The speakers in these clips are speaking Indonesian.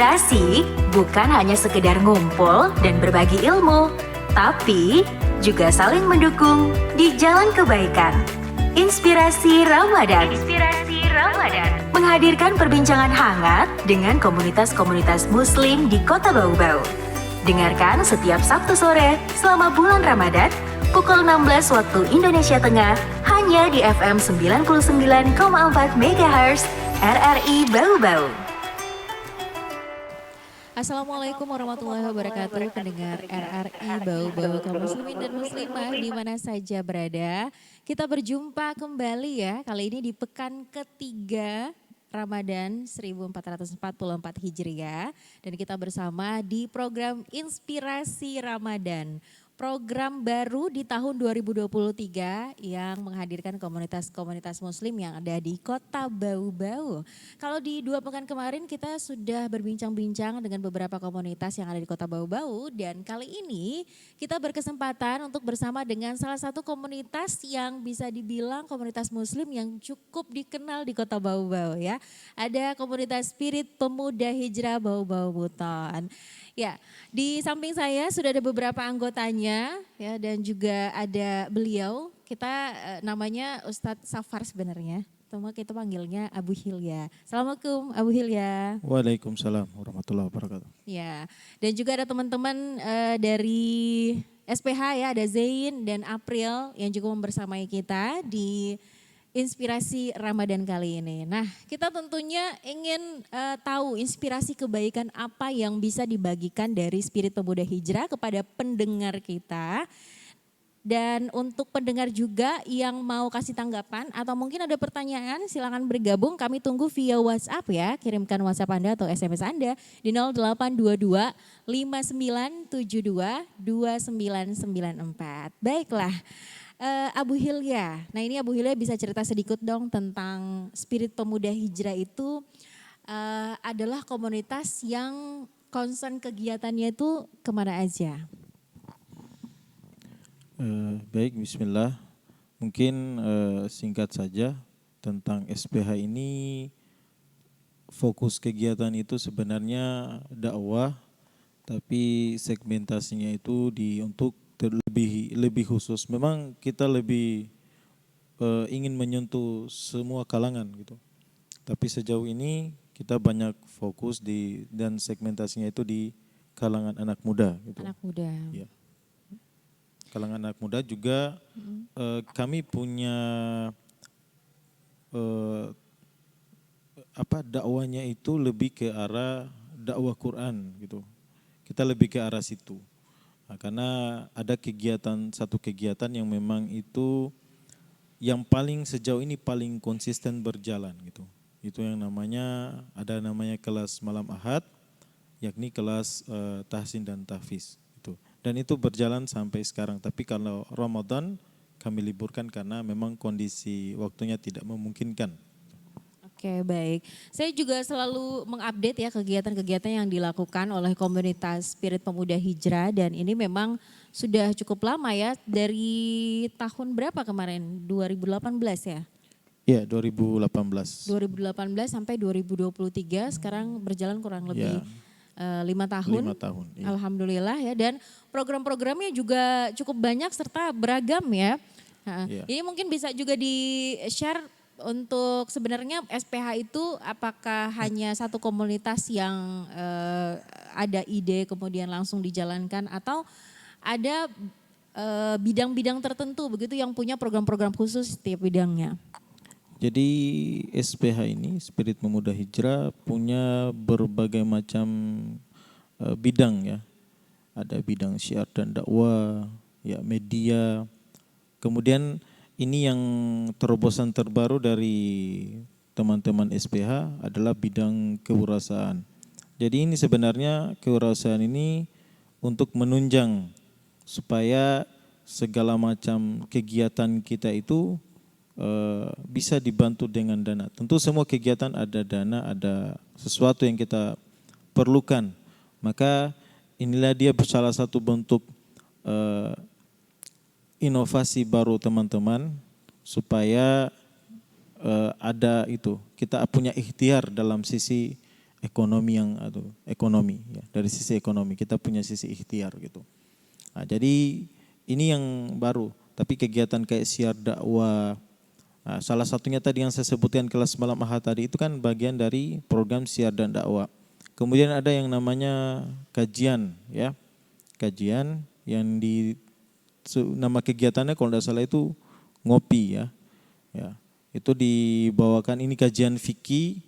Inspirasi bukan hanya sekedar ngumpul dan berbagi ilmu, tapi juga saling mendukung di jalan kebaikan. Inspirasi Ramadan. Menghadirkan perbincangan hangat dengan komunitas-komunitas muslim di Kota Bau-Bau. Dengarkan setiap Sabtu sore selama bulan Ramadan pukul 16 waktu Indonesia Tengah hanya di FM 99,4 MHz RRI Bau-Bau. Assalamualaikum warahmatullahi wabarakatuh, pendengar RRI Bau-Bau kaum muslimin dan muslimah di mana saja berada. Kita berjumpa kembali ya, kali ini di pekan ketiga Ramadan 1444 Hijriah. Dan kita bersama di program Inspirasi Ramadan. Program baru di tahun 2023 yang menghadirkan komunitas-komunitas muslim yang ada di Kota Bau-Bau. Kalau di 2 pekan kemarin kita sudah berbincang-bincang dengan beberapa komunitas yang ada di Kota Bau-Bau. Dan kali ini kita berkesempatan untuk bersama dengan salah satu komunitas yang bisa dibilang komunitas muslim yang cukup dikenal di Kota Bau-Bau ya. Ada komunitas Spirit Pemuda Hijrah Bau-Bau Buton. Ya, di samping saya sudah ada beberapa anggotanya ya dan juga ada beliau. Kita namanya Ustadz Safar sebenarnya. Kita panggilnya Abu Hilya. Assalamualaikum Abu Hilya. Waalaikumsalam warahmatullahi wabarakatuh. Ya, dan juga ada teman-teman dari SPH ya, ada Zain dan April yang juga membersamai kita di Inspirasi Ramadan kali ini. Nah, kita tentunya ingin tahu inspirasi kebaikan apa yang bisa dibagikan dari Spirit Pemuda Hijrah kepada pendengar kita. Dan untuk pendengar juga yang mau kasih tanggapan atau mungkin ada pertanyaan, silakan bergabung. Kami tunggu via WhatsApp ya. Kirimkan WhatsApp Anda atau SMS Anda di 0822 5972 2994. Baiklah. Abu Hilya, nah ini Abu Hilya bisa cerita sedikit dong tentang Spirit Pemuda Hijrah itu adalah komunitas yang concern kegiatannya itu kemana aja? Baik, bismillah. Mungkin singkat saja tentang SPH ini, fokus kegiatan itu sebenarnya dakwah, tapi segmentasinya itu untuk lebih khusus. Memang kita lebih ingin menyentuh semua kalangan gitu. Tapi sejauh ini kita banyak fokus dan segmentasinya itu di kalangan anak muda gitu. Anak muda. Ya. Kalangan anak muda juga kami punya dakwanya itu lebih ke arah dakwah Quran gitu. Kita lebih ke arah situ. Nah, karena ada satu kegiatan yang memang itu yang sejauh ini paling konsisten berjalan gitu. Itu yang ada namanya kelas malam Ahad, yakni kelas tahsin dan tahfiz gitu. Dan itu berjalan sampai sekarang. Tapi kalau Ramadan kami liburkan karena memang kondisi waktunya tidak memungkinkan. Oke, baik. Saya juga selalu mengupdate ya kegiatan-kegiatan yang dilakukan oleh komunitas Spirit Pemuda Hijrah dan ini memang sudah cukup lama ya, dari tahun berapa kemarin? 2018 ya? Iya, 2018. 2018 sampai 2023, sekarang berjalan kurang lebih 5 tahun. 5 tahun. Iya. Alhamdulillah ya, dan program-programnya juga cukup banyak serta beragam ya. Nah, Iya. ini mungkin bisa juga di-share untuk sebenarnya SPH itu apakah hanya satu komunitas yang ada ide kemudian langsung dijalankan atau ada bidang-bidang tertentu begitu yang punya program-program khusus setiap bidangnya? Jadi SPH ini, Spirit Pemuda Hijrah, punya berbagai macam bidang ya. Ada bidang syiar dan dakwah, ya media. Kemudian ini yang terobosan terbaru dari teman-teman SPH adalah bidang kewirausahaan. Jadi ini sebenarnya kewirausahaan ini untuk menunjang supaya segala macam kegiatan kita itu bisa dibantu dengan dana. Tentu semua kegiatan ada dana, ada sesuatu yang kita perlukan. Maka inilah dia salah satu bentuk inovasi baru teman-teman supaya ada itu, kita punya ikhtiar dalam sisi ekonomi ya, dari sisi ekonomi kita punya sisi ikhtiar gitu. Nah, jadi ini yang baru, tapi kegiatan kayak siar dakwah, salah satunya tadi yang saya sebutkan kelas malam ahad tadi itu kan bagian dari program siar dan dakwah. Kemudian ada yang namanya kajian ya, kajian yang nama kegiatannya kalau tidak salah itu ngopi ya, ya itu dibawakan ini kajian fikih,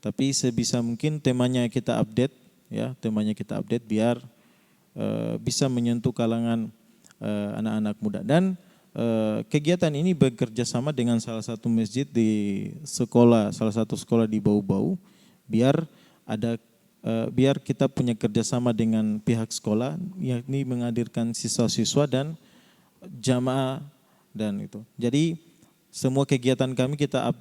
tapi sebisa mungkin temanya kita update ya, temanya kita update biar bisa menyentuh kalangan anak-anak muda. Dan kegiatan ini bekerja sama dengan salah satu masjid di sekolah, salah satu sekolah di Bau-Bau, biar biar kita punya kerjasama dengan pihak sekolah, yakni menghadirkan siswa-siswa dan jamaah dan itu. Jadi semua kegiatan kami kita up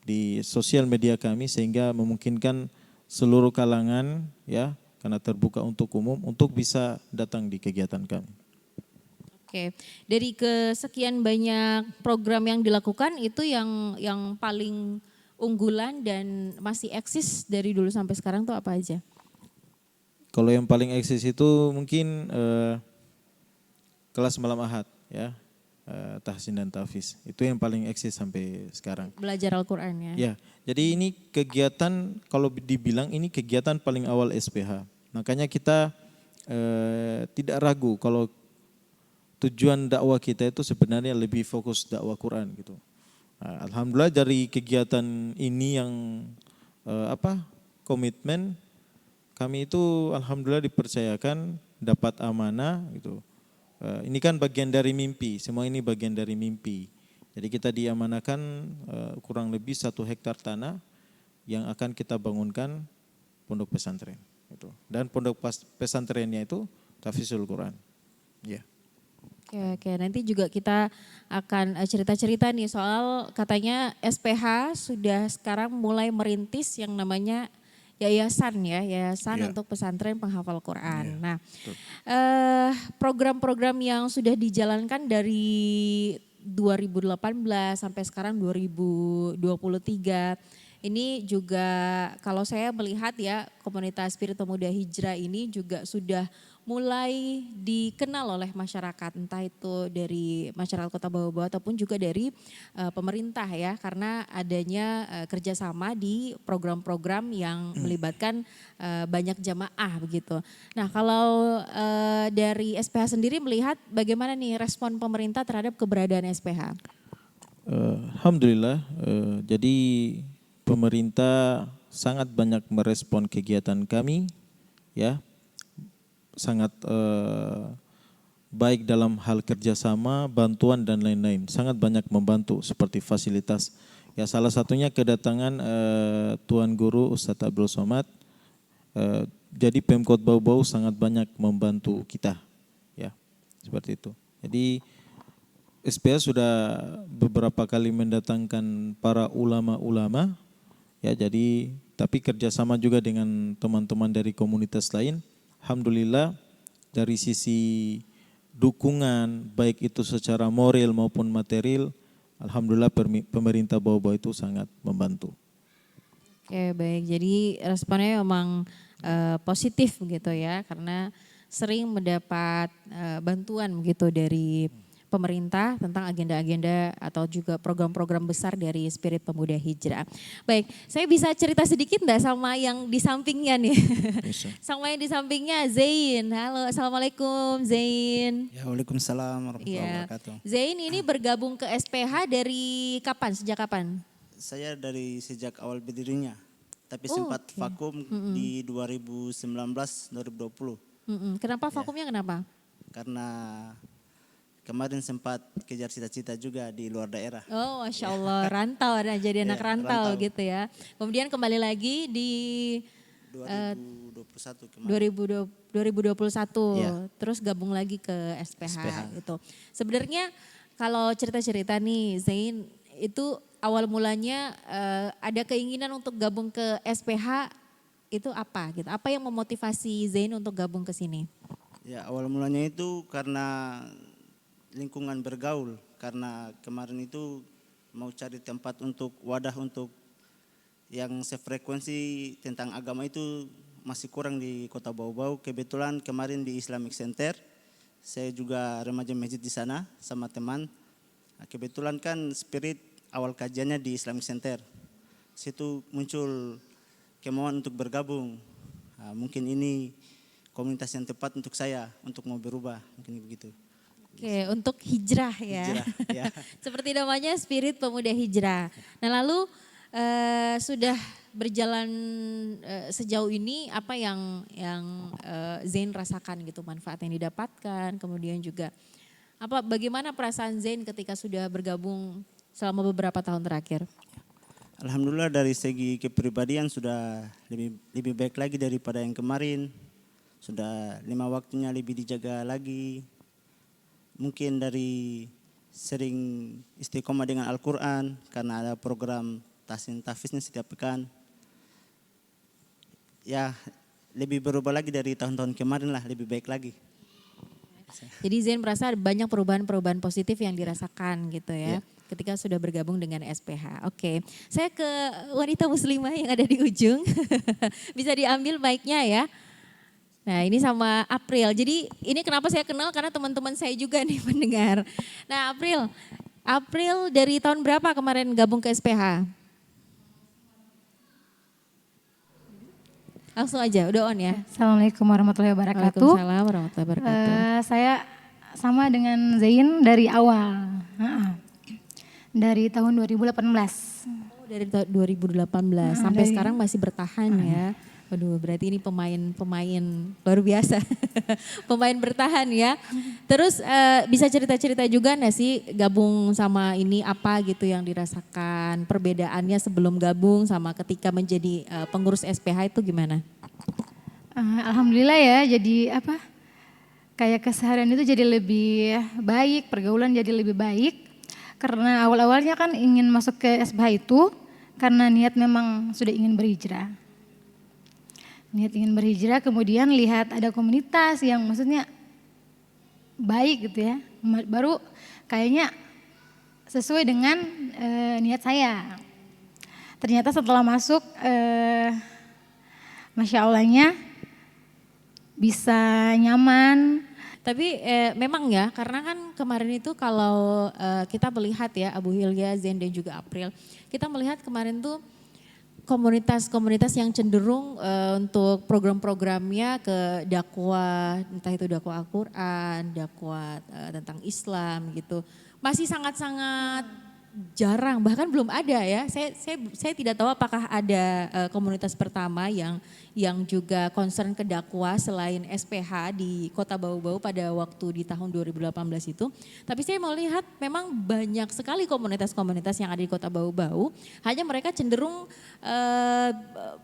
di sosial media kami sehingga memungkinkan seluruh kalangan ya, karena terbuka untuk umum untuk bisa datang di kegiatan kami. Oke, dari kesekian banyak program yang dilakukan itu yang paling unggulan dan masih eksis dari dulu sampai sekarang tuh apa aja? Kalau yang paling eksis itu mungkin kelas malam ahad ya, tahsin dan tahfiz. Itu yang paling eksis sampai sekarang. Belajar Al-Quran ya? Ya, jadi ini kegiatan kalau dibilang ini kegiatan paling awal SPH. Makanya kita tidak ragu kalau tujuan dakwah kita itu sebenarnya lebih fokus dakwah Quran gitu. Nah, alhamdulillah dari kegiatan ini yang komitmen kami itu alhamdulillah dipercayakan dapat amanah gitu. Ini kan bagian dari mimpi, semua ini bagian dari mimpi. Jadi kita diamanakan kurang lebih 1 hektar tanah yang akan kita bangunkan pondok pesantren. Gitu. Dan pondok pesantrennya itu tahfizul Quran. Ya. Oke, nanti juga kita akan cerita-cerita nih soal katanya SPH sudah sekarang mulai merintis yang namanya yayasan ya, yayasan untuk pesantren penghafal Quran. Nah, program-program yang sudah dijalankan dari 2018 sampai sekarang 2023 ini juga kalau saya melihat ya komunitas Spirit Pemuda Hijrah ini juga sudah mulai dikenal oleh masyarakat, entah itu dari masyarakat Kota Bau-Bau ataupun juga dari pemerintah ya, karena adanya kerjasama di program-program yang melibatkan banyak jamaah begitu. Nah kalau dari SPH sendiri melihat bagaimana nih respon pemerintah terhadap keberadaan SPH? Alhamdulillah, jadi pemerintah sangat banyak merespon kegiatan kami ya. Sangat baik dalam hal kerjasama, bantuan dan lain-lain. Sangat banyak membantu seperti fasilitas. Ya salah satunya kedatangan Tuan Guru Ustadz Abdul Somad. Jadi Pemkot Bau-Bau sangat banyak membantu kita. Ya seperti itu. Jadi SPH sudah beberapa kali mendatangkan para ulama-ulama. Ya jadi tapi kerjasama juga dengan teman-teman dari komunitas lain. Alhamdulillah dari sisi dukungan baik itu secara moral maupun material, alhamdulillah pemerintah Bau-Bau itu sangat membantu. Oke baik, jadi responnya memang positif begitu ya, karena sering mendapat bantuan begitu dari pemerintah tentang agenda-agenda atau juga program-program besar dari Spirit Pemuda Hijrah. Baik, saya bisa cerita sedikit enggak sama yang di sampingnya nih? Bisa. Sama yang di sampingnya Zain. Halo, Assalamualaikum Zain. Ya, Waalaikumsalam warahmatullahi wabarakatuh. Zain ini bergabung ke SPH dari kapan? Sejak kapan? Saya dari sejak awal berdirinya, tapi sempat vakum di 2019-2020. Kenapa vakumnya kenapa? Karena kemarin sempat kejar cita-cita juga di luar daerah. Oh Masya Allah, rantau, ada jadi anak rantau gitu ya. Kemudian kembali lagi di 2021 kemarin. 2021, terus gabung lagi ke SPH gitu. Sebenarnya kalau cerita-cerita nih Zain, itu awal mulanya ada keinginan untuk gabung ke SPH itu apa gitu? Apa yang memotivasi Zain untuk gabung ke sini? Ya, awal mulanya itu karena lingkungan bergaul, karena kemarin itu mau cari tempat untuk wadah untuk yang sefrekuensi tentang agama itu masih kurang di Kota Bau-Bau. Kebetulan kemarin di Islamic Center, saya juga remaja masjid di sana sama teman. Nah, kebetulan kan spirit awal kajiannya di Islamic Center. Situ muncul kemauan untuk bergabung. Nah, mungkin ini komunitas yang tepat untuk saya, untuk mau berubah, mungkin begitu. Oke, untuk hijrah ya. Hijrah, ya. Seperti namanya Spirit Pemuda Hijrah. Nah lalu sudah berjalan sejauh ini apa yang Zain rasakan gitu, manfaat yang didapatkan, kemudian juga bagaimana perasaan Zain ketika sudah bergabung selama beberapa tahun terakhir? Alhamdulillah dari segi kepribadian sudah lebih baik lagi daripada yang kemarin. Sudah 5 waktunya lebih dijaga lagi. Mungkin dari sering istiqomah dengan Al-Quran karena ada program tahsin tahfiznya setiap pekan. Ya lebih berubah lagi dari tahun-tahun kemarin lah, lebih baik lagi. Jadi Zain merasa ada banyak perubahan-perubahan positif yang dirasakan gitu ya. Ketika sudah bergabung dengan SPH. Oke, saya ke wanita muslimah yang ada di ujung. Bisa diambil mic-nya ya. Nah ini sama April, jadi ini kenapa saya kenal karena teman-teman saya juga nih pendengar. Nah April dari tahun berapa kemarin gabung ke SPH? Langsung aja, udah on ya? Assalamualaikum warahmatullahi wabarakatuh. Waalaikumsalam warahmatullahi wabarakatuh. Saya sama dengan Zain dari awal, dari tahun 2018. Oh, dari 2018 sampai sekarang masih bertahan ya. Waduh, berarti ini pemain luar biasa. Pemain bertahan ya. Terus bisa cerita-cerita juga nggak sih gabung sama ini apa gitu yang dirasakan, perbedaannya sebelum gabung sama ketika menjadi pengurus SPH itu gimana? Alhamdulillah ya, jadi kayak keseharian itu jadi lebih baik, pergaulan jadi lebih baik. Karena awal-awalnya kan ingin masuk ke SPH itu karena niat memang sudah ingin berhijrah. Niat ingin berhijrah, kemudian lihat ada komunitas yang maksudnya baik gitu ya. Baru kayaknya sesuai dengan niat saya. Ternyata setelah masuk, Masya Allahnya bisa nyaman. Tapi memang ya, karena kan kemarin itu kalau kita melihat ya Abu Hilya, Zain dan juga April, kita melihat kemarin tuh komunitas-komunitas yang cenderung untuk program-programnya ke dakwah, entah itu dakwah Al-Quran, dakwah tentang Islam gitu. Masih sangat-sangat jarang, bahkan belum ada ya. Saya tidak tahu apakah ada komunitas pertama yang juga concern ke dakwah selain SPH di Kota Bau-Bau pada waktu di tahun 2018 itu. Tapi saya mau lihat memang banyak sekali komunitas-komunitas yang ada di Kota Bau-Bau. Hanya mereka cenderung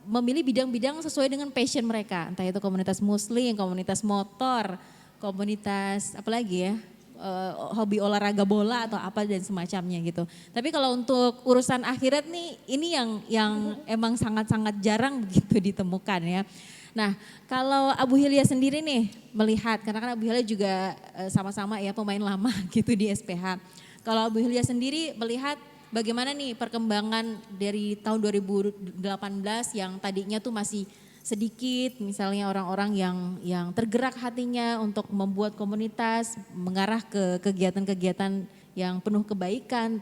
memilih bidang-bidang sesuai dengan passion mereka. Entah itu komunitas muslim, komunitas motor, komunitas apa lagi ya, hobi olahraga bola atau apa dan semacamnya gitu. Tapi kalau untuk urusan akhirat nih, ini yang emang sangat-sangat jarang begitu ditemukan ya. Nah kalau Abu Hilya sendiri nih melihat, karena kan Abu Hilya juga sama-sama ya pemain lama gitu di SPH. Kalau Abu Hilya sendiri melihat bagaimana nih perkembangan dari tahun 2018 yang tadinya tuh masih sedikit misalnya orang-orang yang tergerak hatinya untuk membuat komunitas, mengarah ke kegiatan-kegiatan yang penuh kebaikan,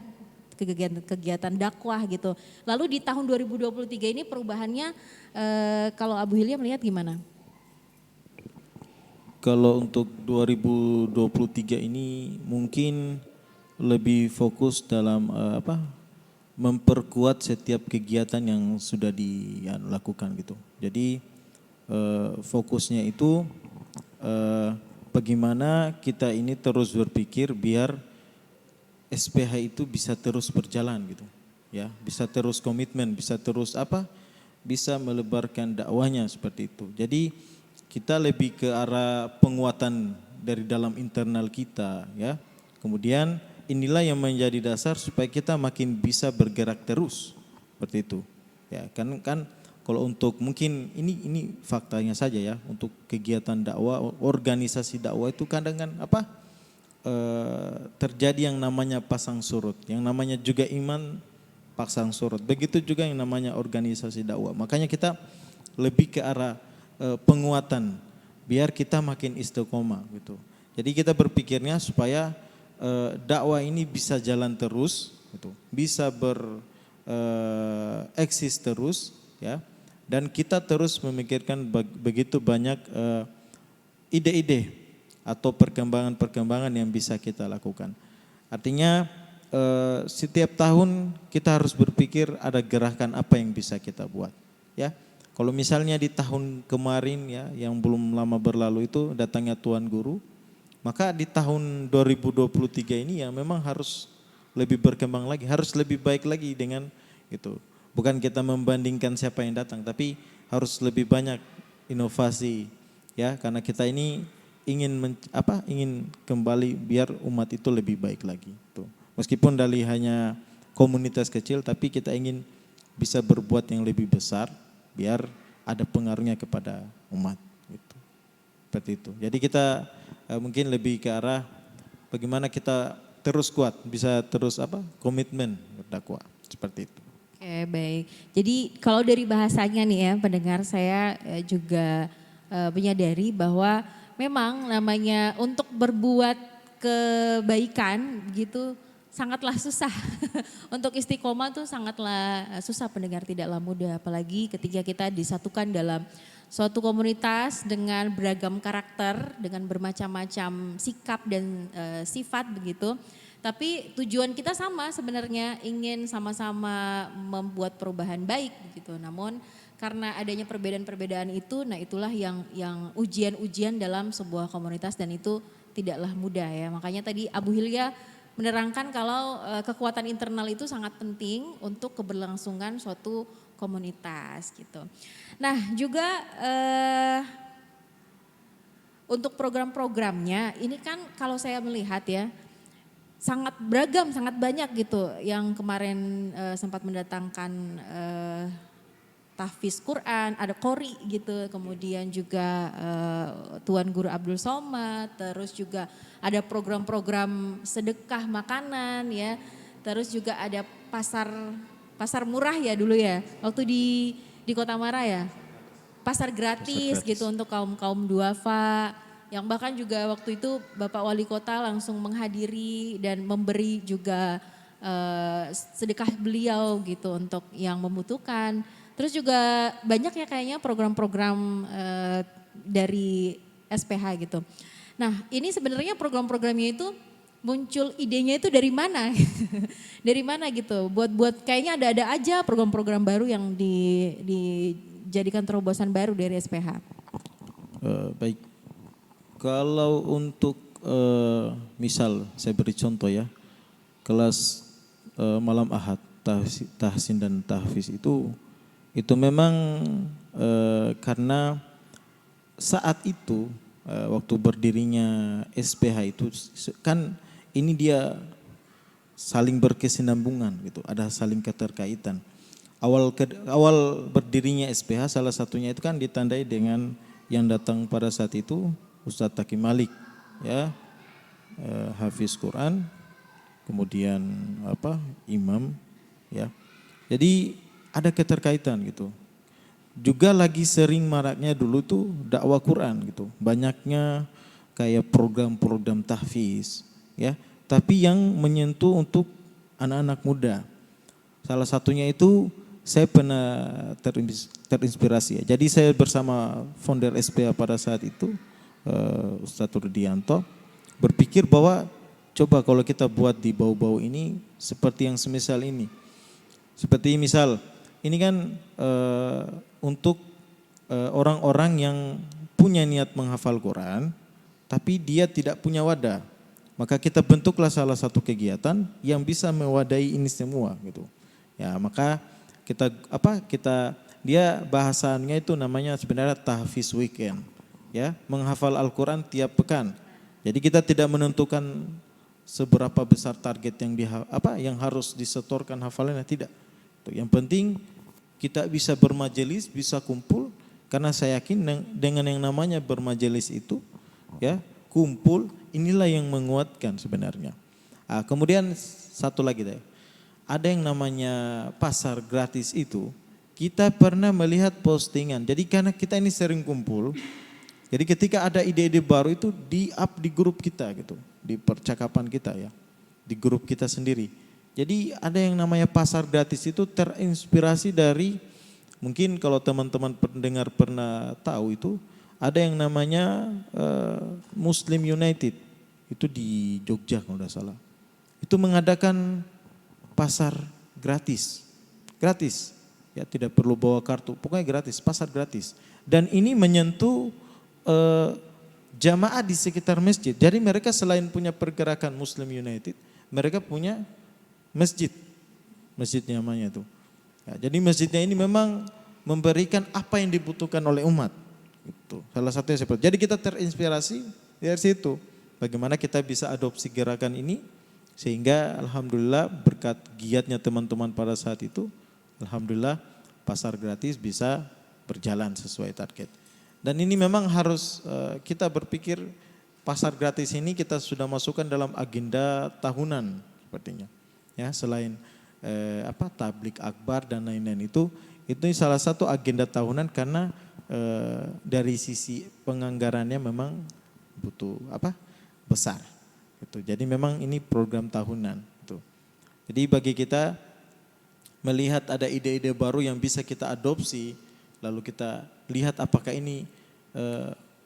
kegiatan dakwah gitu. Lalu di tahun 2023 ini perubahannya kalau Abu Hilya melihat gimana? Kalau untuk 2023 ini mungkin lebih fokus dalam memperkuat setiap kegiatan yang sudah dilakukan gitu. Jadi fokusnya itu bagaimana kita ini terus berpikir biar SPH itu bisa terus berjalan gitu. Ya, bisa terus komitmen, bisa terus bisa melebarkan dakwahnya seperti itu. Jadi kita lebih ke arah penguatan dari dalam internal kita ya. Kemudian inilah yang menjadi dasar supaya kita makin bisa bergerak terus seperti itu. Ya, kan kalau untuk mungkin ini faktanya saja ya, untuk kegiatan dakwah, organisasi dakwah itu kadang kan terjadi yang namanya pasang surut, yang namanya juga iman pasang surut. Begitu juga yang namanya organisasi dakwah. Makanya kita lebih ke arah penguatan biar kita makin istiqomah gitu. Jadi kita berpikirnya supaya dakwah ini bisa jalan terus gitu. Bisa eksis terus ya. Dan kita terus memikirkan begitu banyak ide-ide atau perkembangan-perkembangan yang bisa kita lakukan. Artinya setiap tahun kita harus berpikir ada gerakan apa yang bisa kita buat. Ya, kalau misalnya di tahun kemarin ya yang belum lama berlalu itu datangnya Tuan Guru, maka di tahun 2023 ini ya memang harus lebih berkembang lagi, harus lebih baik lagi dengan itu. Bukan kita membandingkan siapa yang datang, tapi harus lebih banyak inovasi ya, karena kita ini ingin kembali biar umat itu lebih baik lagi. Tuh. Meskipun dari hanya komunitas kecil, tapi kita ingin bisa berbuat yang lebih besar biar ada pengaruhnya kepada umat. Gitu. Seperti itu. Jadi kita mungkin lebih ke arah bagaimana kita terus kuat, bisa terus komitmen berdakwah seperti itu. Oke, baik. Jadi kalau dari bahasanya nih ya pendengar, saya juga menyadari bahwa memang namanya untuk berbuat kebaikan gitu sangatlah susah. Untuk istiqomah tuh sangatlah susah pendengar, tidaklah mudah. Apalagi ketika kita disatukan dalam suatu komunitas dengan beragam karakter, dengan bermacam-macam sikap dan sifat begitu. Tapi tujuan kita sama sebenarnya, ingin sama-sama membuat perubahan baik gitu. Namun karena adanya perbedaan-perbedaan itu, nah itulah yang ujian-ujian dalam sebuah komunitas dan itu tidaklah mudah ya. Makanya tadi Abu Hilya menerangkan kalau kekuatan internal itu sangat penting untuk keberlangsungan suatu komunitas gitu. Nah juga untuk program-programnya ini kan kalau saya melihat ya, sangat beragam, sangat banyak gitu. Yang kemarin sempat mendatangkan tahfiz Quran, ada Qori gitu. Kemudian juga Tuan Guru Abdul Somad, terus juga ada program-program sedekah makanan ya. Terus juga ada pasar murah ya dulu ya. Waktu di Kota Mara ya. Pasar gratis gitu untuk kaum duafa. Yang bahkan juga waktu itu Bapak Wali Kota langsung menghadiri dan memberi juga sedekah beliau gitu untuk yang membutuhkan. Terus juga banyak ya kayaknya program-program dari SPH gitu. Nah ini sebenarnya program-programnya itu muncul idenya itu dari mana? Dari mana gitu? Buat kayaknya ada aja program-program baru yang dijadikan terobosan baru dari SPH. Baik. Kalau untuk misal saya beri contoh ya, kelas malam Ahad, tahsin dan tahfiz itu memang karena saat itu waktu berdirinya SPH itu kan ini dia saling berkesinambungan gitu, ada saling keterkaitan. Awal berdirinya SPH salah satunya itu kan ditandai dengan yang datang pada saat itu Ustadz Taki Malik ya, hafiz Quran, kemudian imam ya. Jadi ada keterkaitan gitu. Juga lagi sering maraknya dulu tuh dakwah Quran gitu. Banyaknya kayak program-program tahfiz ya, tapi yang menyentuh untuk anak-anak muda. Salah satunya itu saya pernah terinspirasi ya. Jadi saya bersama founder SPH pada saat itu Ustadz Rudianto berpikir bahwa coba kalau kita buat di bau-bau ini seperti yang semisal ini. Seperti misal ini kan untuk orang-orang yang punya niat menghafal Quran tapi dia tidak punya wadah. Maka kita bentuklah salah satu kegiatan yang bisa mewadahi ini semua gitu. Ya, maka dia bahasanya itu namanya sebenarnya tahfiz weekend. Ya, menghafal Al-Quran tiap pekan. Jadi kita tidak menentukan seberapa besar target yang harus disetorkan hafalannya, tidak. Yang penting kita bisa bermajelis, bisa kumpul, karena saya yakin dengan yang namanya bermajelis itu, ya kumpul, inilah yang menguatkan sebenarnya. Kemudian satu lagi deh, ada yang namanya pasar gratis itu, kita pernah melihat postingan. Jadi karena kita ini sering kumpul, jadi ketika ada ide-ide baru itu di-up di grup kita gitu, di percakapan kita ya, di grup kita sendiri. Jadi ada yang namanya pasar gratis itu terinspirasi dari, mungkin kalau teman-teman pendengar pernah tahu itu, ada yang namanya Muslim United, itu di Jogja kalau tidak salah. Itu mengadakan pasar gratis, ya tidak perlu bawa kartu, pokoknya gratis, pasar gratis. Dan ini menyentuh jamaah di sekitar masjid. Jadi mereka selain punya pergerakan Muslim United, mereka punya masjid namanya itu. Ya, jadi masjidnya ini memang memberikan apa yang dibutuhkan oleh umat. Itu salah satunya seperti. Jadi kita terinspirasi dari situ. Bagaimana kita bisa adopsi gerakan ini sehingga alhamdulillah berkat giatnya teman-teman pada saat itu, alhamdulillah pasar gratis bisa berjalan sesuai target. Dan ini memang harus kita berpikir pasar gratis ini kita sudah masukkan dalam agenda tahunan sepertinya. Ya, selain tablik akbar dan lain-lain itu salah satu agenda tahunan karena dari sisi penganggarannya memang butuh besar. Gitu. Jadi memang ini program tahunan. Gitu. Jadi bagi kita melihat ada ide-ide baru yang bisa kita adopsi, lalu kita lihat apakah ini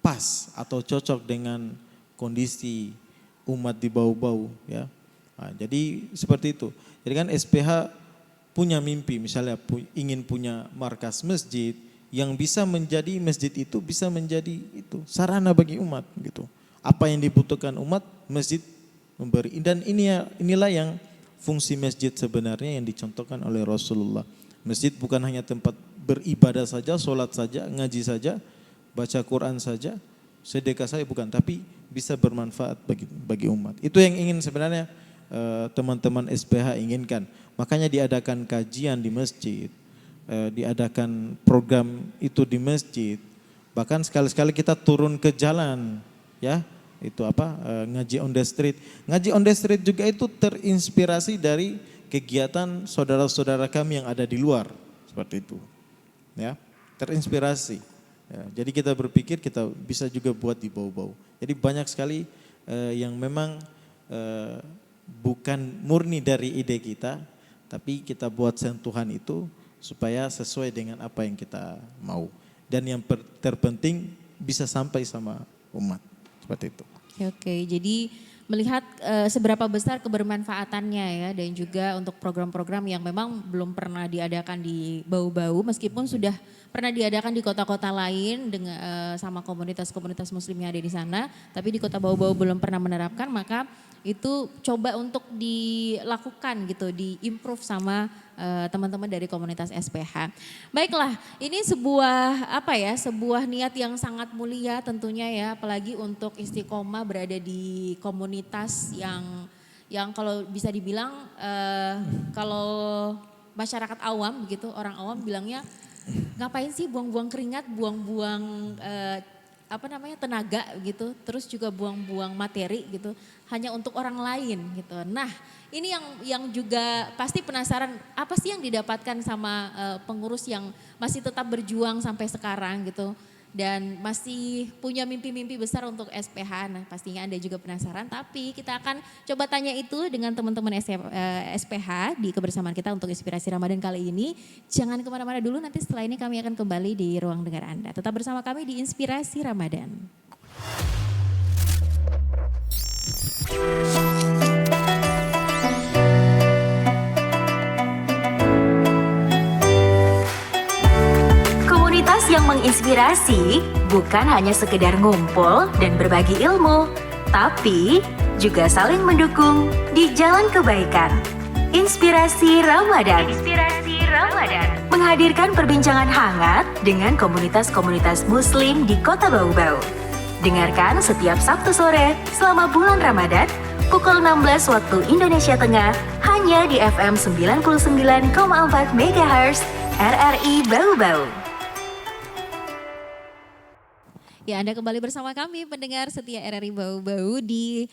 pas atau cocok dengan kondisi umat di Bau-Bau ya. Nah, jadi seperti itu. Jadi kan SPH punya mimpi, misalnya ingin punya markas masjid yang bisa menjadi masjid itu bisa menjadi itu sarana bagi umat gitu. Apa yang dibutuhkan umat, masjid memberi. Dan inilah yang fungsi masjid sebenarnya yang dicontohkan oleh Rasulullah. Masjid bukan hanya tempat beribadah saja, sholat saja, ngaji saja, baca Quran saja, sedekah saja, bukan, tapi bisa bermanfaat bagi umat. Itu yang ingin sebenarnya teman-teman SPH inginkan. Makanya diadakan kajian di masjid, diadakan program itu di masjid. Bahkan sekali-sekali kita turun ke jalan, ya, itu ngaji on the street. Ngaji on the street juga itu terinspirasi dari kegiatan saudara-saudara kami yang ada di luar, seperti itu, ya, terinspirasi. Ya, jadi kita berpikir kita bisa juga buat di Bau-Bau. Jadi banyak sekali yang memang bukan murni dari ide kita, tapi kita buat sentuhan itu supaya sesuai dengan apa yang kita mau. Dan yang terpenting bisa sampai sama umat, seperti itu. Oke, jadi melihat seberapa besar kebermanfaatannya ya, dan juga untuk program-program yang memang belum pernah diadakan di Bau-Bau, meskipun sudah pernah diadakan di kota-kota lain dengan sama komunitas-komunitas muslim yang ada di sana, tapi di kota Bau-Bau belum pernah menerapkan, maka itu coba untuk dilakukan gitu, diimprove sama teman-teman dari komunitas SPH. Baiklah, ini sebuah niat yang sangat mulia tentunya ya, apalagi untuk istiqomah berada di komunitas yang kalau bisa dibilang kalau masyarakat awam begitu, orang awam bilangnya ngapain sih buang-buang keringat, buang-buang tenaga gitu, terus juga buang-buang materi gitu, hanya untuk orang lain gitu. Nah, ini yang juga pasti penasaran apa sih yang didapatkan sama pengurus yang masih tetap berjuang sampai sekarang gitu, dan masih punya mimpi-mimpi besar untuk SPH. Nah, pastinya Anda juga penasaran, tapi kita akan coba tanya itu dengan teman-teman SPH di kebersamaan kita untuk Inspirasi Ramadan kali ini. Jangan kemana-mana dulu, nanti setelah ini kami akan kembali di ruang dengar Anda. Tetap bersama kami di Inspirasi Ramadan. Komunitas yang menginspirasi bukan hanya sekedar ngumpul dan berbagi ilmu, tapi juga saling mendukung di jalan kebaikan. Inspirasi Ramadan. Menghadirkan perbincangan hangat dengan komunitas-komunitas muslim di Kota Bau-Bau. Dengarkan setiap Sabtu sore selama bulan Ramadan pukul 16 waktu Indonesia Tengah hanya di FM 99,4 MHz RRI Bau-Bau. Ya, Anda kembali bersama kami pendengar setia RRI Bau-Bau di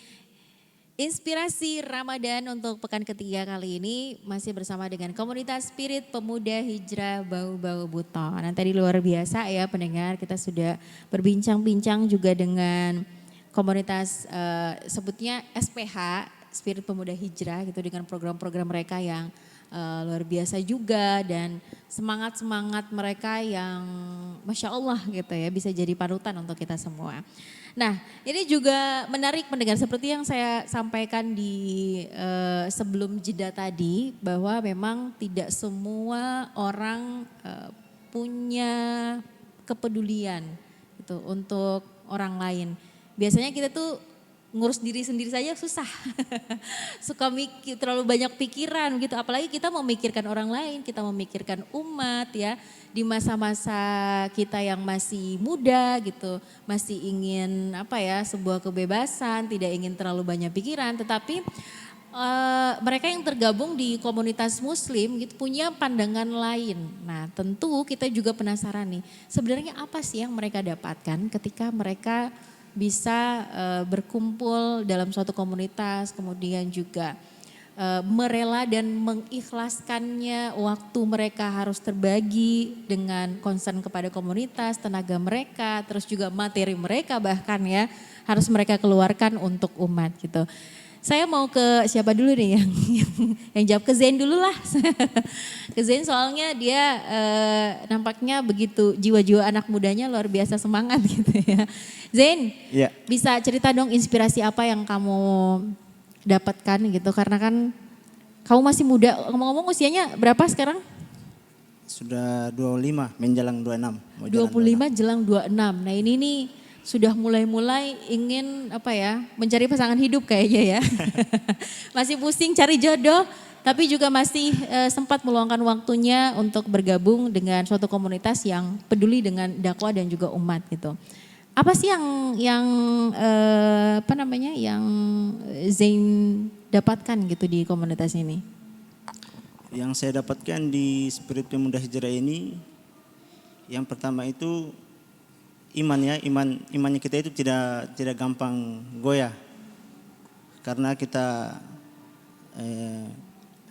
Inspirasi Ramadan untuk pekan ketiga kali ini masih bersama dengan komunitas Spirit Pemuda Hijrah Bau-Bau Buton. Nah tadi luar biasa ya pendengar, kita sudah berbincang-bincang juga dengan komunitas sebutnya SPH, Spirit Pemuda Hijrah gitu, dengan program-program mereka yang luar biasa juga, dan semangat-semangat mereka yang Masya Allah gitu ya, bisa jadi panutan untuk kita semua. Nah ini juga menarik pendengar, seperti yang saya sampaikan di sebelum jeda tadi, bahwa memang tidak semua orang punya kepedulian gitu untuk orang lain. Biasanya kita tuh ngurus diri sendiri saja susah. Suka mikir, terlalu banyak pikiran gitu. Apalagi kita memikirkan orang lain, kita memikirkan umat ya. Di masa-masa kita yang masih muda gitu, masih ingin sebuah kebebasan, tidak ingin terlalu banyak pikiran. Tetapi mereka yang tergabung di komunitas muslim gitu punya pandangan lain. Nah tentu kita juga penasaran nih, sebenarnya apa sih yang mereka dapatkan ketika mereka bisa berkumpul dalam suatu komunitas, kemudian juga merela dan mengikhlaskannya waktu mereka harus terbagi dengan concern kepada komunitas, tenaga mereka, terus juga materi mereka bahkan ya harus mereka keluarkan untuk umat gitu. Saya mau ke siapa dulu nih yang jawab, ke Zain dulu lah. Ke Zain soalnya dia nampaknya begitu, jiwa-jiwa anak mudanya luar biasa semangat gitu ya. Zain, Ya. bisa cerita dong inspirasi apa yang kamu dapatkan gitu, karena kan kamu masih muda, ngomong-ngomong usianya berapa sekarang? Sudah 25 menjelang 26. Mau 25 jelang 26. Nah ini nih sudah mulai-mulai ingin mencari pasangan hidup kayaknya ya. Masih pusing cari jodoh, tapi juga masih sempat meluangkan waktunya untuk bergabung dengan suatu komunitas yang peduli dengan dakwah dan juga umat gitu. Apa sih yang Zain dapatkan gitu di komunitas ini? Yang saya dapatkan di Spirit Pemuda Hijrah ini, yang pertama itu imannya kita itu tidak gampang goyah, karena kita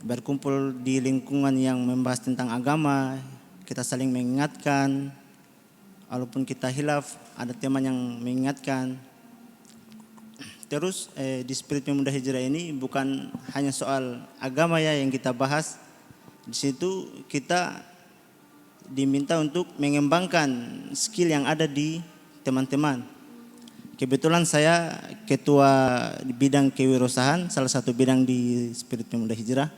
berkumpul di lingkungan yang membahas tentang agama, kita saling mengingatkan, walaupun kita hilaf ada teman yang mengingatkan. Terus di Spirit Pemuda Hijrah ini bukan hanya soal agama ya yang kita bahas, di situ kita diminta untuk mengembangkan skill yang ada di teman-teman. Kebetulan saya ketua di bidang kewirausahaan, salah satu bidang di Spirit Pemuda Hijrah.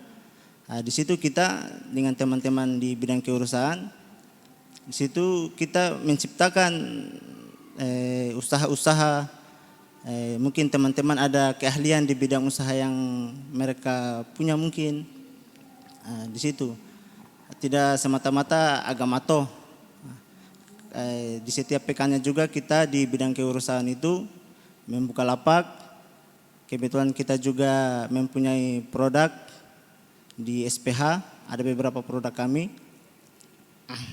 Di situ kita dengan teman-teman di bidang kewirausahaan, di situ kita menciptakan usaha-usaha. Mungkin teman-teman ada keahlian di bidang usaha yang mereka punya mungkin. Di situ tidak semata-mata agama toh. Di setiap pekannya juga kita di bidang kewirausahaan itu membuka lapak. Kebetulan kita juga mempunyai produk di SPH, ada beberapa produk kami.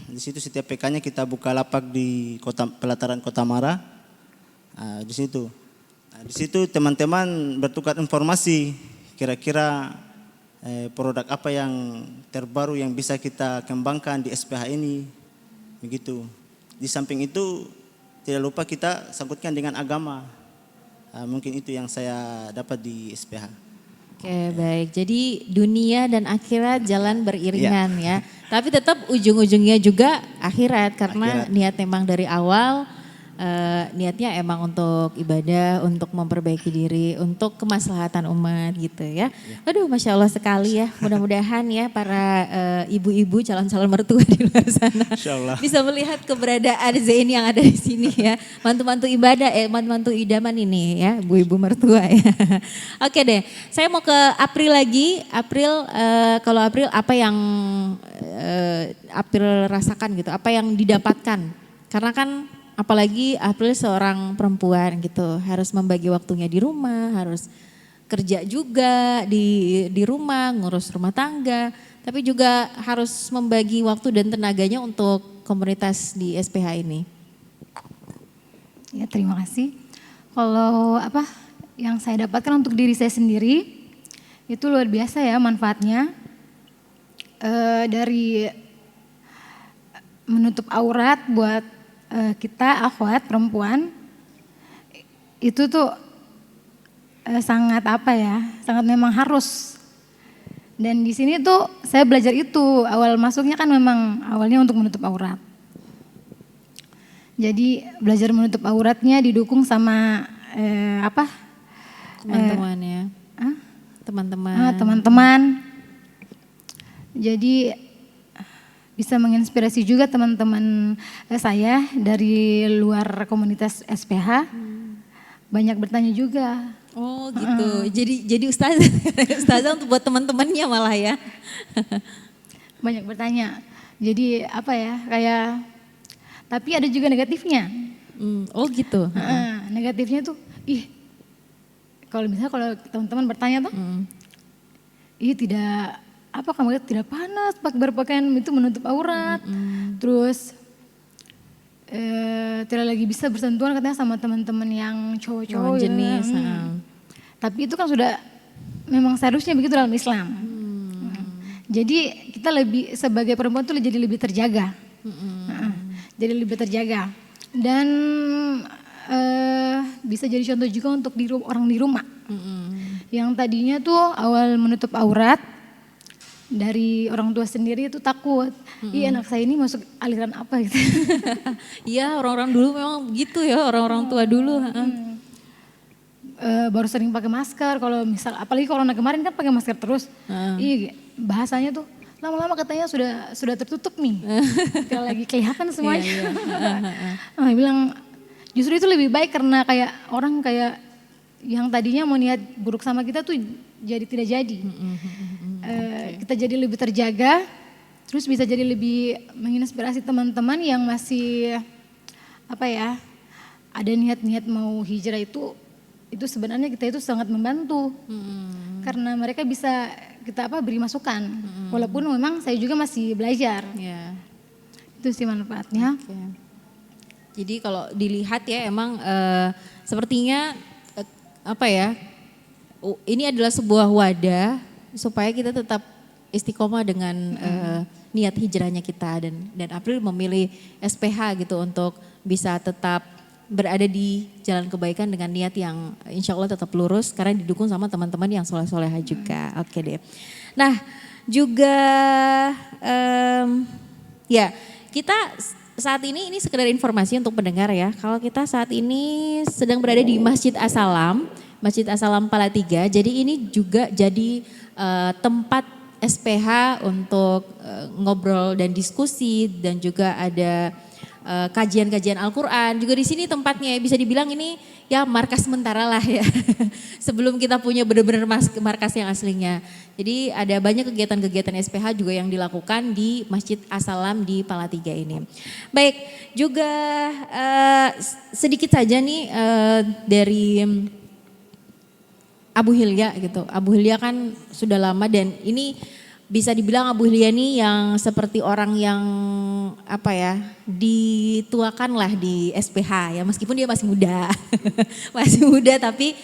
Di situ setiap pekannya kita buka lapak di pelataran Kota Mara. Di situ. Di situ teman-teman bertukar informasi, kira-kira produk apa yang terbaru yang bisa kita kembangkan di SPH ini, begitu. Di samping itu tidak lupa kita sangkutkan dengan agama. Mungkin itu yang saya dapat di SPH. Oke baik, jadi dunia dan akhirat jalan beriringan ya. Tapi tetap ujung-ujungnya juga akhirat, karena niat memang dari awal niatnya emang untuk ibadah, untuk memperbaiki diri, untuk kemaslahatan umat gitu ya. Aduh Masya Allah sekali ya, mudah-mudahan ya para ibu-ibu calon-calon mertua di luar sana bisa melihat keberadaan Zain yang ada di sini ya. Mantu-mantu ibadah, mantu-mantu idaman ini ya, ibu-ibu mertua ya. Oke deh, saya mau ke April lagi. April, kalau April apa yang April rasakan gitu, apa yang didapatkan? Karena kan apalagi April seorang perempuan gitu, harus membagi waktunya di rumah, harus kerja juga di rumah, ngurus rumah tangga, tapi juga harus membagi waktu dan tenaganya untuk komunitas di SPH ini. Ya terima kasih. Kalau yang saya dapatkan untuk diri saya sendiri itu luar biasa ya manfaatnya. Dari menutup aurat buat kita akhwat perempuan itu tuh sangat apa ya, sangat memang harus. Dan di sini tuh saya belajar itu, awal masuknya kan memang awalnya untuk menutup aurat. Jadi belajar menutup auratnya didukung sama Teman-teman ya. Teman-teman. Teman-teman. Jadi bisa menginspirasi juga teman-teman saya dari luar komunitas SPH. Banyak bertanya juga. Oh gitu. Jadi ustazah, ustazah untuk buat teman-temannya malah ya. Banyak bertanya. Jadi apa ya, kayak tapi ada juga negatifnya. Oh gitu. Negatifnya tuh, kalau misalnya kalau teman-teman bertanya tuh, tidak apa kamu lihat tidak panas pakai berpakaian itu menutup aurat, terus tidak lagi bisa bersentuhan katanya sama teman-teman yang cowok-cowok Lawan jenis. Tapi itu kan sudah memang seharusnya begitu dalam Islam. Jadi kita lebih sebagai perempuan tuh jadi lebih terjaga. Jadi lebih terjaga. Dan bisa jadi contoh juga untuk orang di rumah. Yang tadinya tuh awal menutup aurat dari orang tua sendiri itu takut. Iya anak saya ini masuk aliran apa gitu. Iya orang-orang dulu memang gitu ya, orang-orang tua dulu. Baru sering pakai masker, kalau misal apalagi corona kemarin kan pakai masker terus. Iya bahasanya tuh lama-lama katanya sudah tertutup nih. Kalau lagi kelihatan semuanya. Bilang justru itu lebih baik karena kayak orang kayak yang tadinya mau niat buruk sama kita tuh jadi tidak jadi. Kita jadi lebih terjaga, terus bisa jadi lebih menginspirasi teman-teman yang masih apa ya, ada niat-niat mau hijrah itu sebenarnya kita itu sangat membantu. Karena mereka bisa kita beri masukan. Walaupun memang saya juga masih belajar. Ya. Itu sih manfaatnya. Okay. Jadi kalau dilihat ya emang sepertinya ini adalah sebuah wadah supaya kita tetap istiqomah dengan niat hijrahnya kita dan April memilih SPH gitu untuk bisa tetap berada di jalan kebaikan dengan niat yang insya Allah tetap lurus karena didukung sama teman-teman yang soleh-soleha juga. Oke deh. Nah juga ya kita saat ini sekedar informasi untuk pendengar ya. Kalau kita saat ini sedang berada di Masjid As-Salam, Masjid As-Salam Palatiga. Jadi ini juga jadi tempat SPH untuk ngobrol dan diskusi dan juga ada kajian-kajian Al-Quran. Juga di sini tempatnya bisa dibilang ini ya markas sementara lah ya. Sebelum kita punya benar-benar markas yang aslinya. Jadi ada banyak kegiatan-kegiatan SPH juga yang dilakukan di Masjid As-Salam di Palatiga ini. Baik, juga sedikit saja nih dari Abu Hilya gitu. Abu Hilya kan sudah lama dan ini bisa dibilang Abu Hilya ini yang seperti orang yang dituakan lah di SPH ya, meskipun dia masih muda. Masih muda tapi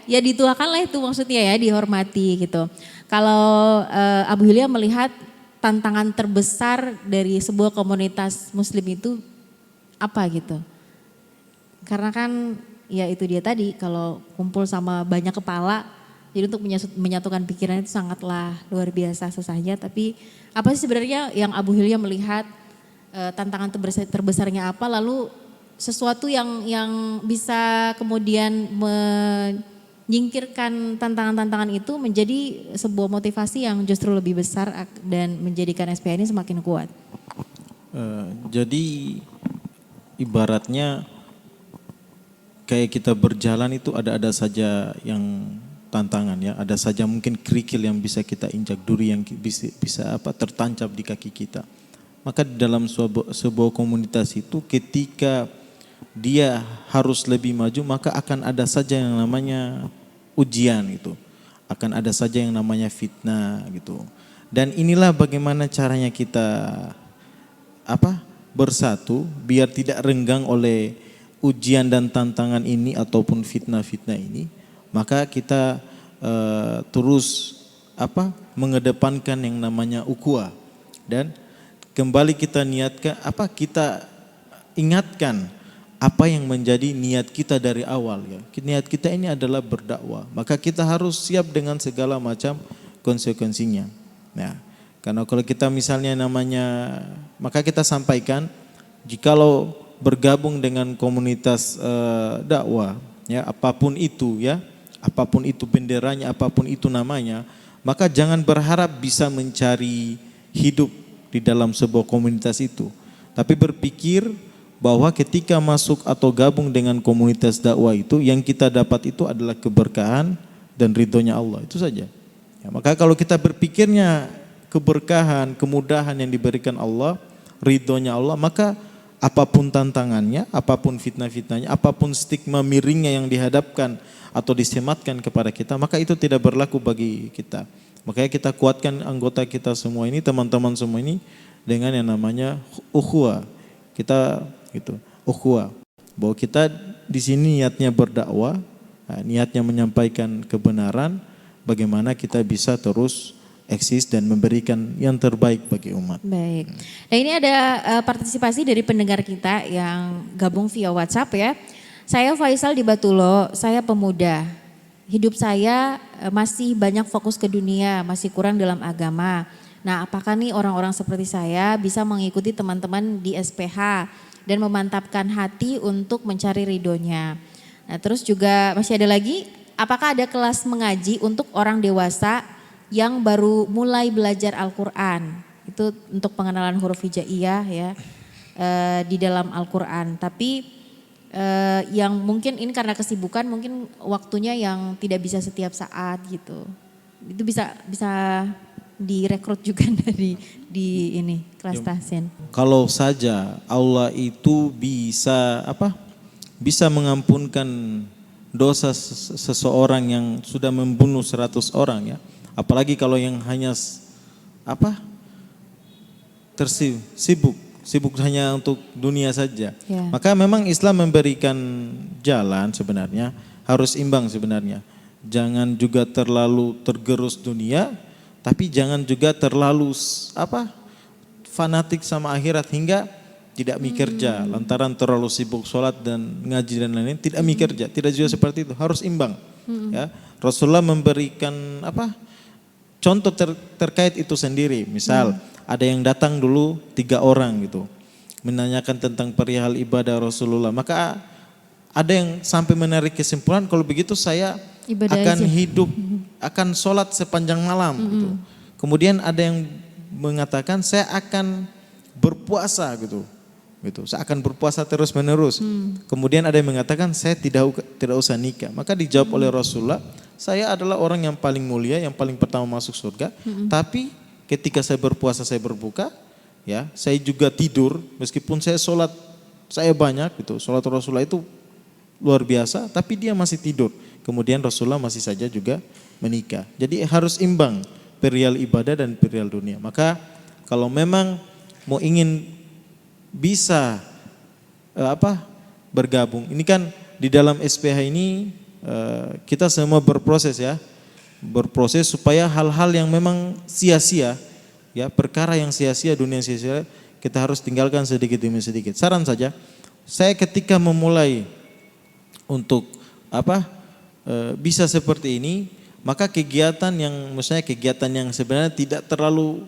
ya dituakan lah itu maksudnya ya, dihormati gitu. Kalau Abu Hilya melihat tantangan terbesar dari sebuah komunitas muslim itu apa gitu? Karena kan ya itu dia tadi, kalau kumpul sama banyak kepala, jadi untuk menyatukan pikiran itu sangatlah luar biasa susahnya. Tapi apa sih sebenarnya yang Abu Hilya melihat tantangan terbesarnya apa, lalu sesuatu yang bisa kemudian menyingkirkan tantangan-tantangan itu menjadi sebuah motivasi yang justru lebih besar dan menjadikan SPH ini semakin kuat. Jadi ibaratnya kayak kita berjalan itu ada saja yang tantangan ya, ada saja mungkin kerikil yang bisa kita injak, duri yang bisa tertancap di kaki kita. Maka dalam sebuah komunitas itu ketika dia harus lebih maju, maka akan ada saja yang namanya ujian itu. Akan ada saja yang namanya fitnah gitu. Dan inilah bagaimana caranya kita bersatu biar tidak renggang oleh ujian dan tantangan ini ataupun fitnah-fitnah ini, maka kita terus mengedepankan yang namanya ukhuwah, dan kembali kita niatkan kita ingatkan apa yang menjadi niat kita dari awal ya. Niat kita ini adalah berdakwah, maka kita harus siap dengan segala macam konsekuensinya. Nah, karena kalau kita misalnya maka kita sampaikan, jikalau bergabung dengan komunitas dakwah ya, apapun itu benderanya, apapun itu namanya, maka jangan berharap bisa mencari hidup di dalam sebuah komunitas itu, tapi berpikir bahwa ketika masuk atau gabung dengan komunitas dakwah itu, yang kita dapat itu adalah keberkahan dan ridhonya Allah, itu saja ya. Maka kalau kita berpikirnya keberkahan, kemudahan yang diberikan Allah, ridhonya Allah, maka apapun tantangannya, apapun fitnah-fitnahnya, apapun stigma miringnya yang dihadapkan atau disematkan kepada kita, maka itu tidak berlaku bagi kita. Makanya kita kuatkan anggota kita semua ini, teman-teman semua ini, dengan yang namanya ukhuwah. Kita ukhuwah, bahwa kita di sini niatnya berdakwah, niatnya menyampaikan kebenaran, bagaimana kita bisa terus eksis dan memberikan yang terbaik bagi umat. Baik. Nah, ini ada partisipasi dari pendengar kita yang gabung via WhatsApp ya. Saya Faisal di Batulo, saya pemuda. Hidup saya masih banyak fokus ke dunia, masih kurang dalam agama. Nah, apakah nih orang-orang seperti saya bisa mengikuti teman-teman di SPH dan memantapkan hati untuk mencari ridhonya? Nah, terus juga masih ada lagi, apakah ada kelas mengaji untuk orang dewasa yang baru mulai belajar Al-Quran? Itu untuk pengenalan huruf hijaiyah ya di dalam Al-Quran. Tapi yang mungkin ini karena kesibukan, mungkin waktunya yang tidak bisa setiap saat gitu. Itu bisa direkrut juga di ini kelas tahsin. Kalau saja Allah itu bisa mengampunkan dosa seseorang yang sudah membunuh 100 orang ya. Apalagi kalau yang hanya sibuk hanya untuk dunia saja. Ya. Maka memang Islam memberikan jalan sebenarnya, harus imbang sebenarnya. Jangan juga terlalu tergerus dunia, tapi jangan juga terlalu fanatik sama akhirat hingga tidak mikerja, lantaran terlalu sibuk sholat dan ngaji dan lain-lain, tidak mikerja, tidak juga seperti itu, harus imbang. Ya, Rasulullah memberikan contoh terkait itu sendiri. Misal ada yang datang dulu 3 orang gitu, menanyakan tentang perihal ibadah Rasulullah, maka ada yang sampai menarik kesimpulan, kalau begitu saya Ibadah akan aja. hidup, akan sholat sepanjang malam gitu. Kemudian ada yang mengatakan saya akan berpuasa gitu. Saya akan berpuasa terus menerus. Kemudian ada yang mengatakan saya tidak usah nikah. Maka dijawab oleh Rasulullah, saya adalah orang yang paling mulia, yang paling pertama masuk surga. Tapi ketika saya berpuasa, saya berbuka, ya, saya juga tidur. Meskipun saya sholat, saya banyak gitu. Sholat Rasulullah itu luar biasa, tapi dia masih tidur. Kemudian Rasulullah masih saja juga menikah. Jadi harus imbang perihal ibadah dan perihal dunia. Maka kalau memang mau ingin bisa bergabung, ini kan di dalam SPH ini kita semua berproses ya, berproses supaya hal-hal yang memang sia-sia, ya, perkara yang sia-sia, dunia yang sia-sia, kita harus tinggalkan sedikit demi sedikit. Saran saja, saya ketika memulai untuk bisa seperti ini, maka kegiatan yang sebenarnya tidak terlalu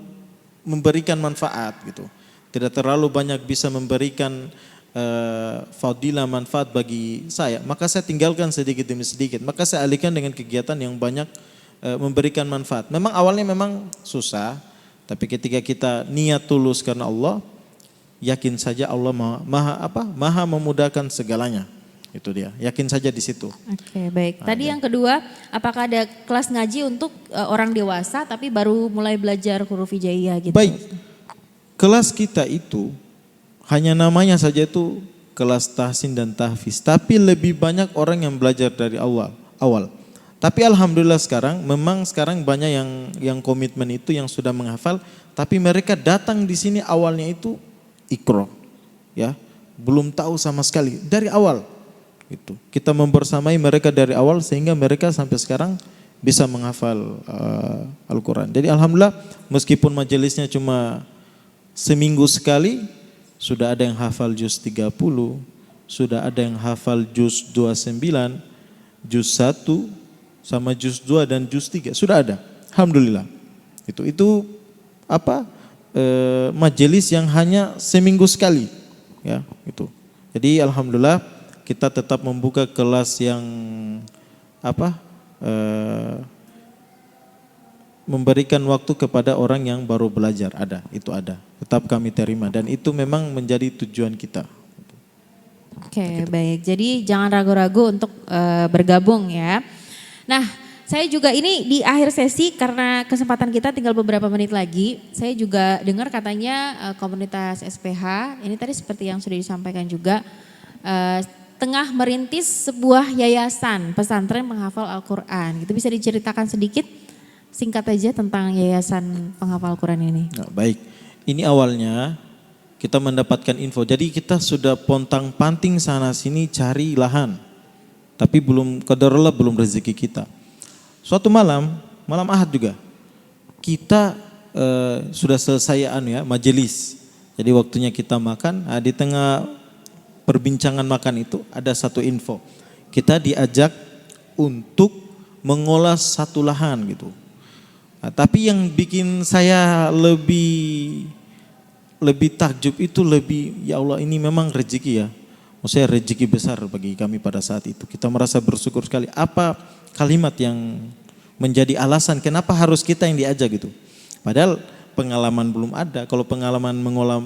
memberikan manfaat gitu, tidak terlalu banyak bisa memberikan fadilah manfaat bagi saya, maka saya tinggalkan sedikit demi sedikit, maka saya alihkan dengan kegiatan yang banyak memberikan manfaat. Memang awalnya memang susah, tapi ketika kita niat tulus karena Allah, yakin saja Allah maha memudahkan segalanya. Itu dia, yakin saja di situ. Oke, baik. Tadi yang kedua, apakah ada kelas ngaji untuk orang dewasa tapi baru mulai belajar huruf hijaiyah gitu? Baik, kelas kita itu hanya namanya saja itu kelas tahsin dan tahfiz, tapi lebih banyak orang yang belajar dari awal. Tapi alhamdulillah sekarang banyak yang komitmen itu, yang sudah menghafal, tapi mereka datang di sini awalnya itu Iqra, ya. belum tahu sama sekali dari awal. Itu kita membersamai mereka dari awal sehingga mereka sampai sekarang bisa menghafal Al-Quran. Jadi alhamdulillah meskipun majelisnya cuma seminggu sekali, sudah ada yang hafal juz 30, sudah ada yang hafal juz 29, juz 1 sama juz 2 dan juz 3 sudah ada. Alhamdulillah. Itu apa? Majelis yang hanya seminggu sekali, ya itu. Jadi alhamdulillah kita tetap membuka kelas yang apa? Memberikan waktu kepada orang yang baru belajar, itu ada. Tetap kami terima dan itu memang menjadi tujuan kita. Oke, baik. Jadi jangan ragu-ragu untuk bergabung ya. Nah, saya juga ini di akhir sesi karena kesempatan kita tinggal beberapa menit lagi. Saya juga dengar katanya komunitas SPH, ini tadi seperti yang sudah disampaikan juga, tengah merintis sebuah yayasan pesantren penghafal Al-Quran. Itu bisa diceritakan sedikit singkat aja tentang yayasan penghafal Al-Quran ini. Nah, baik, ini awalnya kita mendapatkan info. Jadi kita sudah pontang-panting sana sini cari lahan. Tapi belum qadarullah belum rezeki kita. Suatu malam Ahad juga, kita sudah selesai majelis. Jadi waktunya kita makan, di tengah perbincangan makan itu ada satu info. Kita diajak untuk mengolah satu lahan gitu. Nah, tapi yang bikin saya lebih takjub itu ya Allah ini memang rezeki ya. Maksudnya rezeki besar bagi kami pada saat itu. Kita merasa bersyukur sekali. Apa kalimat yang menjadi alasan kenapa harus kita yang diajak gitu. Padahal pengalaman belum ada. Kalau pengalaman mengolah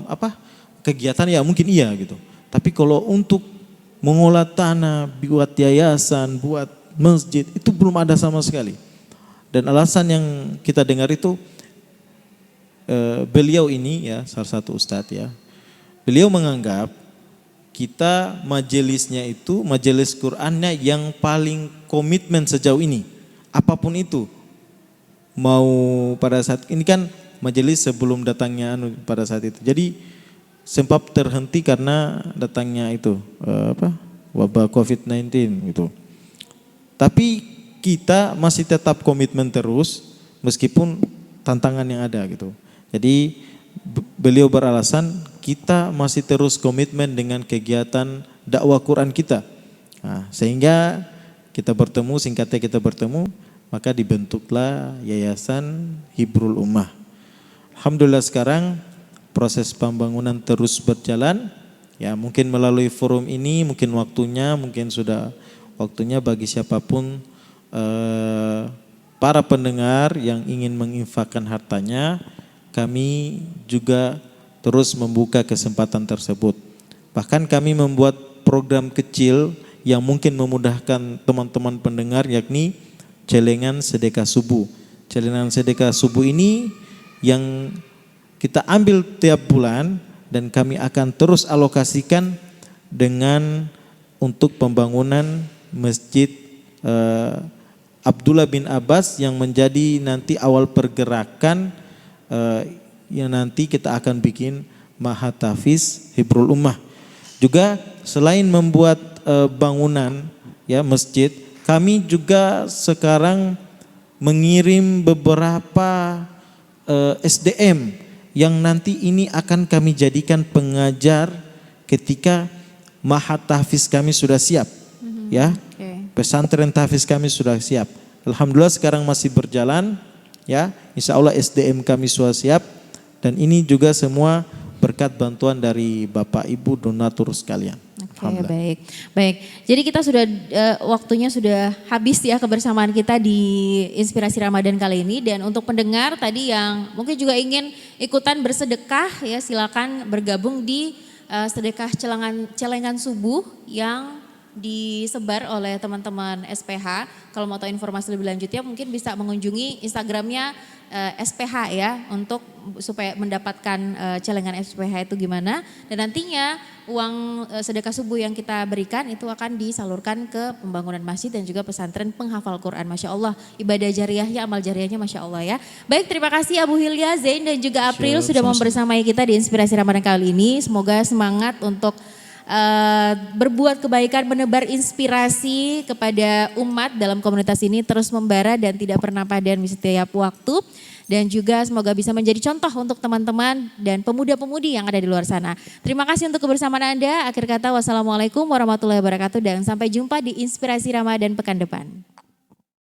kegiatan ya mungkin iya gitu. Tapi kalau untuk mengolah tanah, buat yayasan, buat masjid itu belum ada sama sekali. Dan alasan yang kita dengar itu beliau ini ya salah satu ustadz ya. Beliau menganggap kita majelisnya itu majelis Qur'annya yang paling komitmen sejauh ini. Apapun itu. Mau pada saat ini kan majelis sebelum datangnya pada saat itu. Jadi sempat terhenti karena datangnya itu wabah COVID-19 gitu. Tapi kita masih tetap komitmen terus meskipun tantangan yang ada gitu. Jadi beliau beralasan kita masih terus komitmen dengan kegiatan dakwah Quran kita. Nah, sehingga singkatnya kita bertemu, maka dibentuklah Yayasan Hibrul Ummah. Alhamdulillah sekarang proses pembangunan terus berjalan, ya mungkin melalui forum ini, mungkin sudah waktunya bagi siapapun para pendengar yang ingin menginfakkan hartanya, kami juga terus membuka kesempatan tersebut. Bahkan kami membuat program kecil yang mungkin memudahkan teman-teman pendengar, yakni celengan sedekah subuh. Celengan sedekah subuh ini yang kita ambil tiap bulan dan kami akan terus alokasikan untuk pembangunan Masjid Abdullah bin Abbas yang menjadi nanti awal pergerakan yang nanti kita akan bikin Mahat Hafiz Hibrul Ummah. Juga selain membuat bangunan ya masjid, kami juga sekarang mengirim beberapa SDM yang nanti ini akan kami jadikan pengajar ketika Mahat Tahfiz kami sudah siap. Ya. Pesantren tahfiz kami sudah siap. Alhamdulillah sekarang masih berjalan ya. Insya Allah SDM kami sudah siap dan ini juga semua berkat bantuan dari Bapak Ibu donatur sekalian. Oke, baik. Jadi kita sudah waktunya sudah habis ya kebersamaan kita di Inspirasi Ramadan kali ini, dan untuk pendengar tadi yang mungkin juga ingin ikutan bersedekah ya silakan bergabung di sedekah celengan subuh yang disebar oleh teman-teman SPH. Kalau mau tahu informasi lebih lanjutnya mungkin bisa mengunjungi Instagramnya SPH ya untuk supaya mendapatkan celengan SPH itu gimana, dan nantinya uang sedekah subuh yang kita berikan itu akan disalurkan ke pembangunan masjid dan juga pesantren penghafal Quran. Masya Allah, ibadah jariahnya, amal jariahnya Masya Allah ya. Baik, terima kasih Abu Hilya, Zain dan juga April sudah mau bersamai kita di Inspirasi Ramadan kali ini. Semoga semangat untuk berbuat kebaikan, menebar inspirasi kepada umat dalam komunitas ini terus membara dan tidak pernah padam di setiap waktu. Dan juga semoga bisa menjadi contoh untuk teman-teman dan pemuda-pemudi yang ada di luar sana. Terima kasih untuk kebersamaan Anda. Akhir kata wassalamualaikum warahmatullahi wabarakatuh dan sampai jumpa di Inspirasi Ramadan pekan depan.